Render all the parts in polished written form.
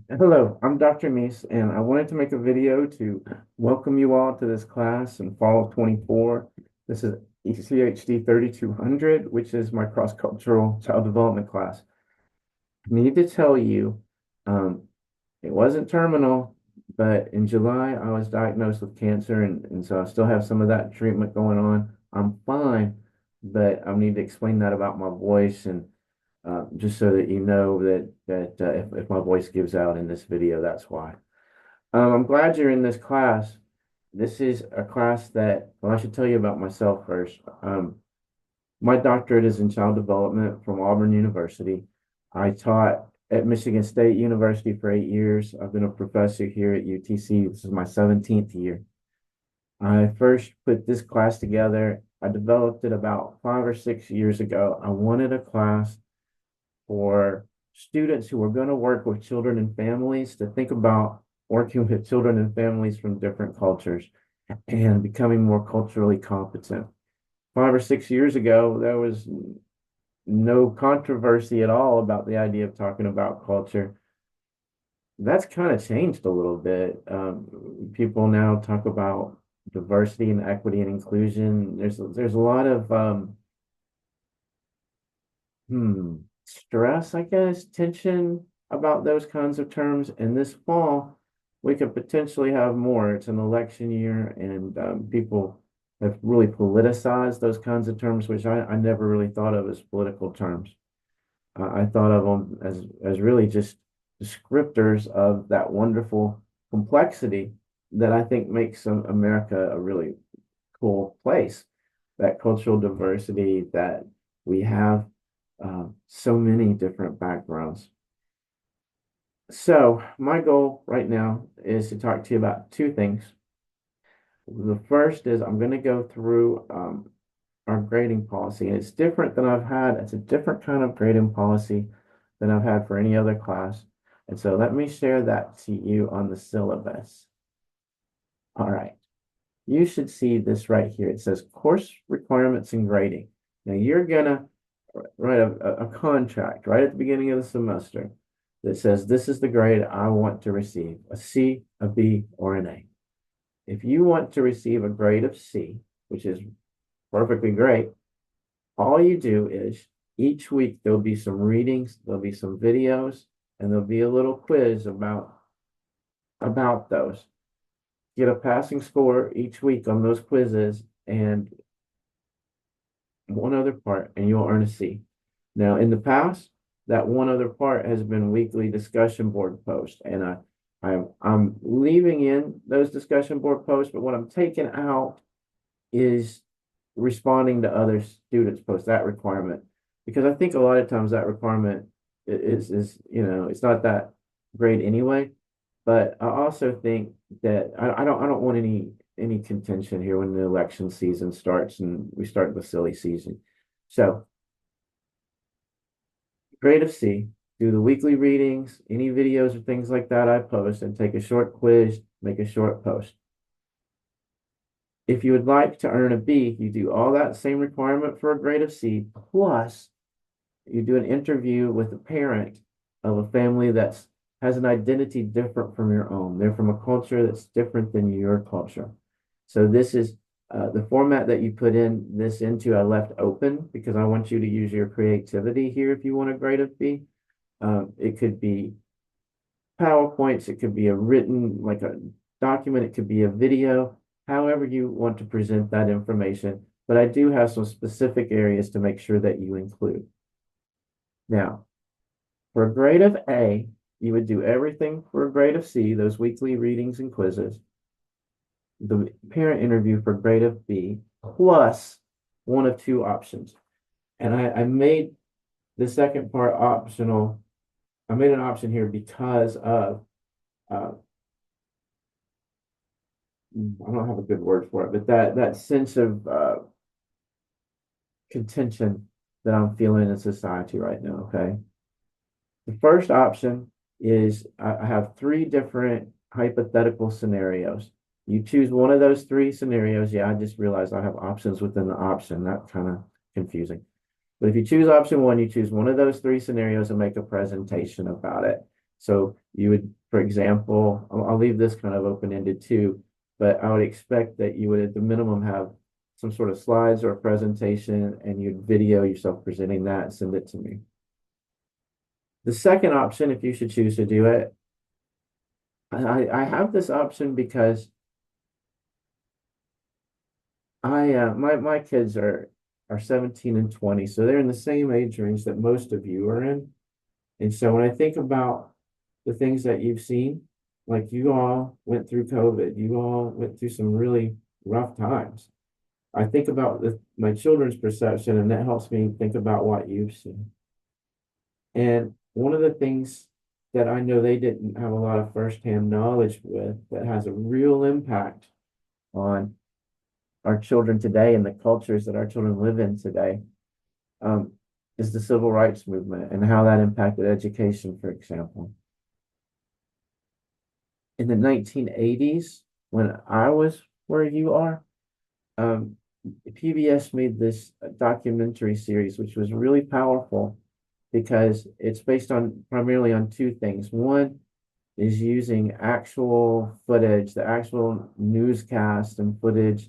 Hello, I'm Dr. Meese, and I wanted to make a video to welcome you all to this class in fall of 24. This is ECHD 3200, which is my cross-cultural child development class. I need to tell you, um, it wasn't terminal, but in July I was diagnosed with cancer, and so I still have some of that treatment going on. I'm fine, but I need to explain that about my voice and just so that you know that if my voice gives out in this video, that's why. I'm glad you're in this class. This is a class that, well, I should tell you about myself first. My doctorate is in child development from Auburn University. I taught at Michigan State University for 8 years. I've been a professor here at UTC. This is my 17th year. I first put this class together. I developed it about 5 or 6 years ago. I wanted a class for students who are going to work with children and families to think about working with children and families from different cultures and becoming more culturally competent. 5 or 6 years ago, there was no controversy at all about the idea of talking about culture. That's kind of changed a little bit. People now talk about diversity and equity and inclusion. There's a lot of stress, I guess, tension about those kinds of terms. And this fall, we could potentially have more. It's an election year, and people have really politicized those kinds of terms, which I never really thought of as political terms. I thought of them as really just descriptors of that wonderful complexity that I think makes America a really cool place. That cultural diversity that we have so many different backgrounds. So my goal right now is to talk to you about two things. The first is I'm going to go through our grading policy, and it's different than I've had. It's a different kind of grading policy than I've had for any other class. And so let me share that to you on the syllabus. All right. You should see this right here. It says course requirements and grading. Now you're gonna write a contract right at the beginning of the semester that says this is the grade I want to receive, a C, a B, or an A. If you want to receive a grade of C, which is perfectly great, all you do is each week there'll be some readings, there'll be some videos, and there'll be a little quiz about those. Get a passing score each week on those quizzes and one other part, and you'll earn a C. Now, in the past, that one other part has been weekly discussion board posts, and I'm leaving in those discussion board posts, but what I'm taking out is responding to other students' posts, that requirement, because I think a lot of times that requirement is it's not that great anyway. But I also think that I don't want any contention here when the election season starts and we start the silly season. So grade of C, do the weekly readings, any videos or things like that I post, and take a short quiz, make a short post. If you would like to earn a B, you do all that same requirement for a grade of C, plus you do an interview with a parent of a family that has an identity different from your own. They're from a culture that's different than your culture. So this is the format that you put in this into. I left open because I want you to use your creativity here if you want a grade of B. It could be PowerPoints, it could be a written, like a document, it could be a video, however you want to present that information. But I do have some specific areas to make sure that you include. Now, for a grade of A, you would do everything for a grade of C, those weekly readings and quizzes, the parent interview for grade of B, plus one of two options. And I made the second part optional. I made an option here because of, I don't have a good word for it, but that sense of contention that I'm feeling in society right now, okay? The first option is I have three different hypothetical scenarios. You choose one of those three scenarios. Yeah, I just realized I have options within the option. That's kind of confusing. But if you choose option one, you choose one of those three scenarios and make a presentation about it. So you would, for example, I'll leave this kind of open-ended too, but I would expect that you would at the minimum have some sort of slides or a presentation and you'd video yourself presenting that and send it to me. The second option, if you should choose to do it, I have this option because my kids are 17 and 20, so they're in the same age range that most of you are in. And so when I think about the things that you've seen, like you all went through COVID, you all went through some really rough times. I think about my children's perception, and that helps me think about what you've seen. And one of the things that I know they didn't have a lot of firsthand knowledge with that has a real impact on our children today and the cultures that our children live in today um, is the civil rights movement and how that impacted education, for example. In the 1980s, when I was where you are, um, PBS made this documentary series, which was really powerful because it's based on primarily on two things. One is using actual footage, the actual newscast and footage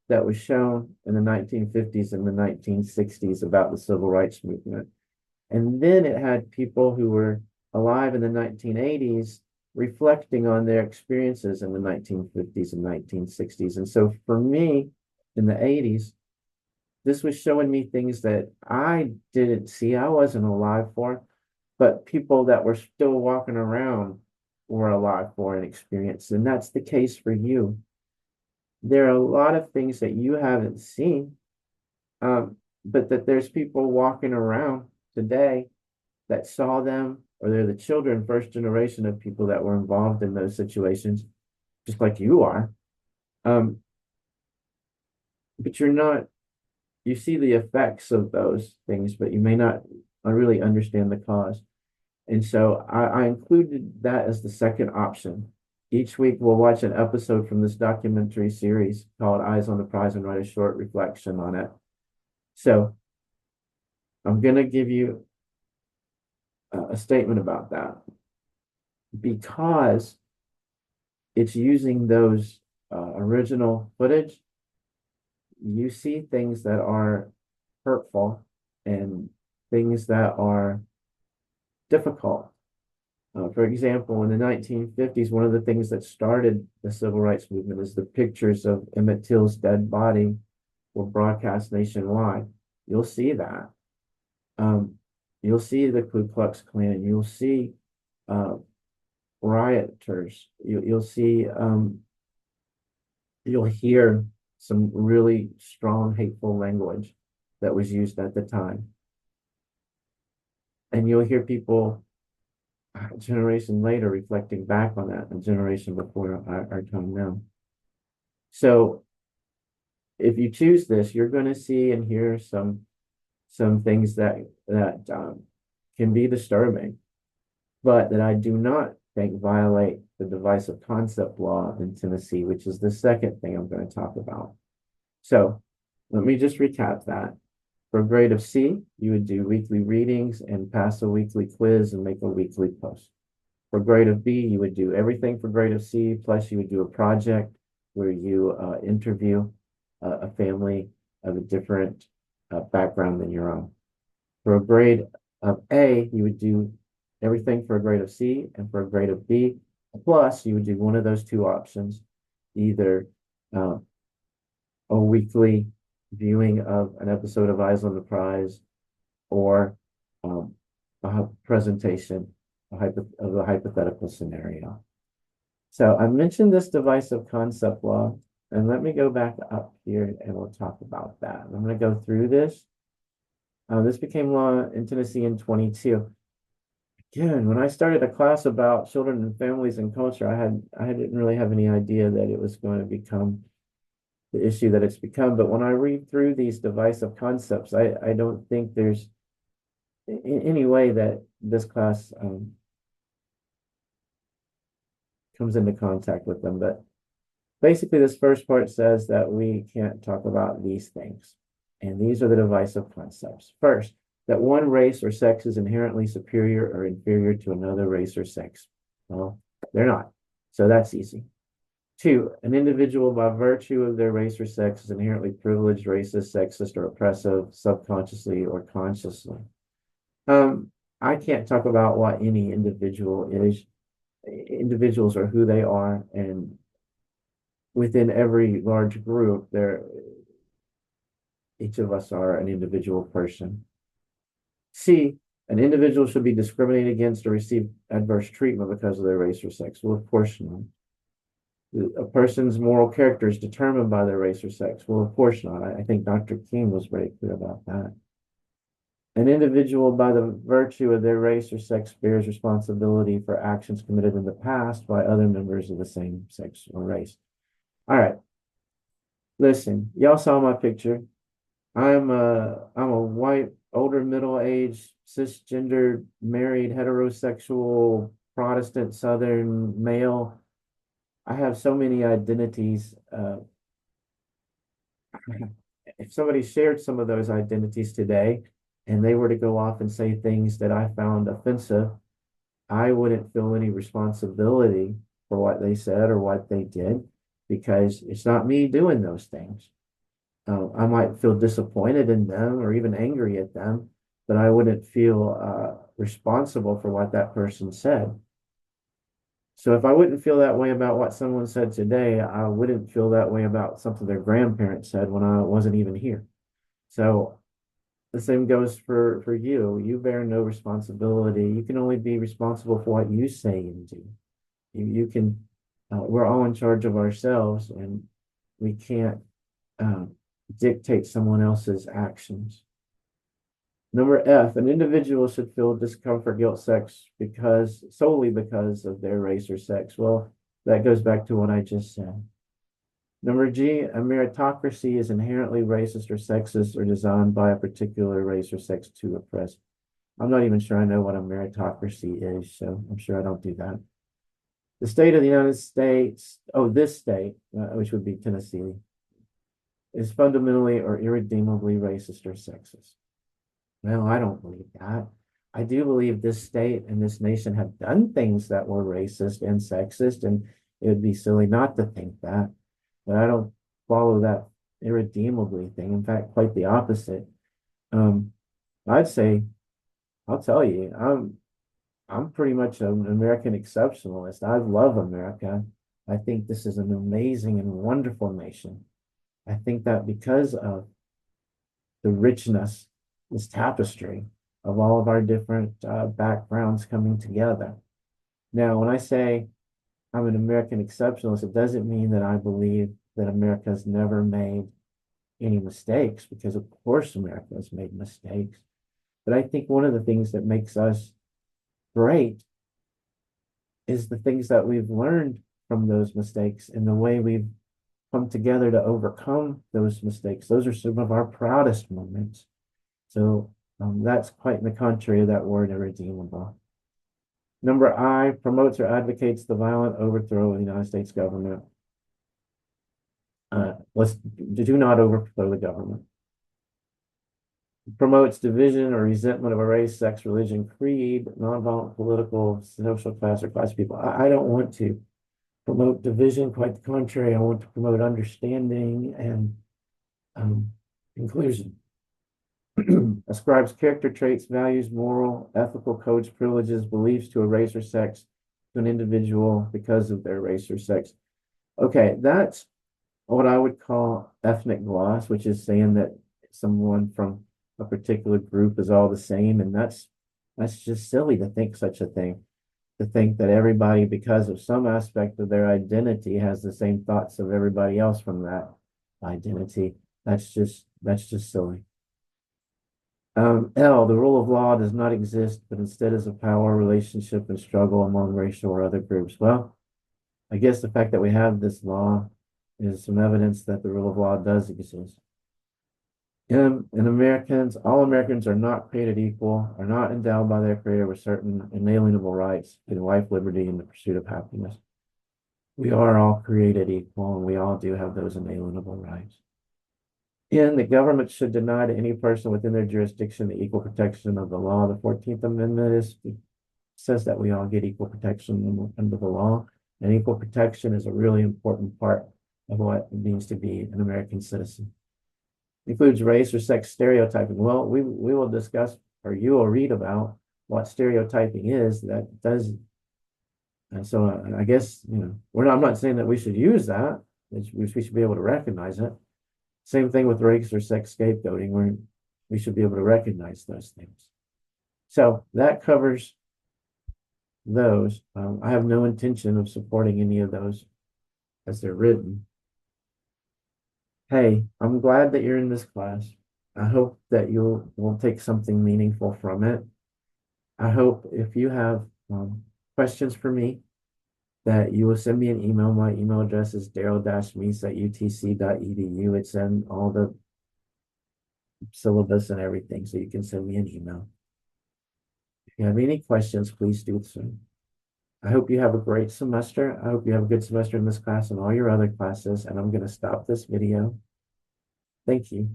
that was shown in the 1950s and the 1960s about the civil rights movement. And then it had people who were alive in the 1980s reflecting on their experiences in the 1950s and 1960s. And so for me, in the 80s, this was showing me things that I didn't see, I wasn't alive for, but people that were still walking around were alive for and experienced. And that's the case for you. There are a lot of things that you haven't seen, but that there's people walking around today that saw them, or they're the children, first generation of people that were involved in those situations, just like you are. Um, but you're not, you see the effects of those things, but you may not really understand the cause. And so I included that as the second option. Each week we'll watch an episode from this documentary series called Eyes on the Prize and write a short reflection on it. So I'm going to give you a statement about that because it's using those original footage. You see things that are hurtful and things that are difficult. For example, in the 1950s, one of the things that started the civil rights movement is the pictures of Emmett Till's dead body were broadcast nationwide. You'll see that. You'll see the Ku Klux Klan. You'll see rioters. You'll see. You'll hear some really strong, hateful language that was used at the time, and you'll hear people a generation later reflecting back on that, a generation before our time now. So if you choose this, you're going to see and hear some things that can be disturbing, but that I do not think violate the divisive concept law in Tennessee, which is the second thing I'm going to talk about. So let me just recap that. For a grade of C, you would do weekly readings and pass a weekly quiz and make a weekly post. For grade of B, you would do everything for grade of C, plus you would do a project where you interview a family of a different background than your own. For a grade of A, you would do everything for a grade of C, and for a grade of B, plus you would do one of those two options, either a weekly viewing of an episode of Eyes on the Prize or a presentation of a hypothetical scenario. So I mentioned this divisive concept law, and let me go back up here and we'll talk about that. I'm going to go through this. This became law in Tennessee in 22. Again, when I started a class about children and families and culture, I didn't really have any idea that it was going to become the issue that it's become. But when I read through these divisive concepts, I don't think there's any way that this class comes into contact with them. But basically, this first part says that we can't talk about these things. And these are the divisive concepts. First, that one race or sex is inherently superior or inferior to another race or sex. Well, they're not. So that's easy. Two, an individual by virtue of their race or sex is inherently privileged, racist, sexist, or oppressive, subconsciously or consciously. I can't talk about what any individual is. Individuals are who they are, and within every large group, each of us are an individual person. C, an individual should be discriminated against or receive adverse treatment because of their race or sex. Well, of course not. A person's moral character is determined by their race or sex. Well, of course not. I think Dr. King was very clear about that. An individual, by the virtue of their race or sex, bears responsibility for actions committed in the past by other members of the same sex or race. All right. Listen, y'all saw my picture. I'm a white, older, middle-aged, cisgender, married, heterosexual, Protestant, Southern male. I have so many identities. If somebody shared some of those identities today and they were to go off and say things that I found offensive, I wouldn't feel any responsibility for what they said or what they did because it's not me doing those things. I might feel disappointed in them or even angry at them, but I wouldn't feel responsible for what that person said. So if I wouldn't feel that way about what someone said today, I wouldn't feel that way about something their grandparents said when I wasn't even here. So the same goes for you. You bear no responsibility. You can only be responsible for what you say and do. You can, we're all in charge of ourselves, and we can't dictate someone else's actions. Number F, an individual should feel discomfort, guilt, sex solely because of their race or sex. Well, that goes back to what I just said. Number G, a meritocracy is inherently racist or sexist or designed by a particular race or sex to oppress. I'm not even sure I know what a meritocracy is, so I'm sure I don't do that. The state of the United States, this state, which would be Tennessee, is fundamentally or irredeemably racist or sexist. Well, I don't believe that. I do believe this state and this nation have done things that were racist and sexist, and it would be silly not to think that. But I don't follow that irredeemably thing. In fact, quite the opposite. I'd say, I'll tell you, I'm pretty much an American exceptionalist. I love America. I think this is an amazing and wonderful nation. I think that because of the richness, this tapestry of all of our different backgrounds coming together. Now, when I say I'm an American exceptionalist, it doesn't mean that I believe that America has never made any mistakes, because of course America has made mistakes. But I think one of the things that makes us great is the things that we've learned from those mistakes and the way we've come together to overcome those mistakes. Those are some of our proudest moments. So that's quite in the contrary of that word irredeemable. Number I, promotes or advocates the violent overthrow of the United States government. Let's do not overthrow the government. Promotes division or resentment of a race, sex, religion, creed, nonviolent political, social class, or class of people. I don't want to promote division. Quite the contrary. I want to promote understanding and inclusion. Ascribes character traits, values, moral, ethical codes, privileges, beliefs to a race or sex to an individual because of their race or sex. Okay, that's what I would call ethnic gloss, which is saying that someone from a particular group is all the same, and that's just silly to think such a thing. To think that everybody, because of some aspect of their identity, has the same thoughts of everybody else from that identity. That's just silly. L, the rule of law does not exist, but instead is a power relationship and struggle among racial or other groups. Well, I guess the fact that we have this law is some evidence that the rule of law does exist. And all Americans are not created equal, are not endowed by their creator with certain inalienable rights in life, liberty, and the pursuit of happiness. We are all created equal, and we all do have those inalienable rights. And the government should deny to any person within their jurisdiction the equal protection of the law. The 14th Amendment says that we all get equal protection under the law, and equal protection is a really important part of what it means to be an American citizen. Includes race or sex stereotyping. Well, we will discuss, or you will read about what stereotyping is. That does, and so I guess I'm not saying that we should use that. We should be able to recognize it. Same thing with race or sex scapegoating, where we should be able to recognize those things. So that covers those. I have no intention of supporting any of those as they're written. Hey, I'm glad that you're in this class. I hope that will take something meaningful from it. I hope if you have questions for me, that you will send me an email. My email address is daryl-meese@utc.edu. It's in all the syllabus and everything, so you can send me an email. If you have any questions, please do so. I hope you have a great semester. I hope you have a good semester in this class and all your other classes, and I'm going to stop this video. Thank you.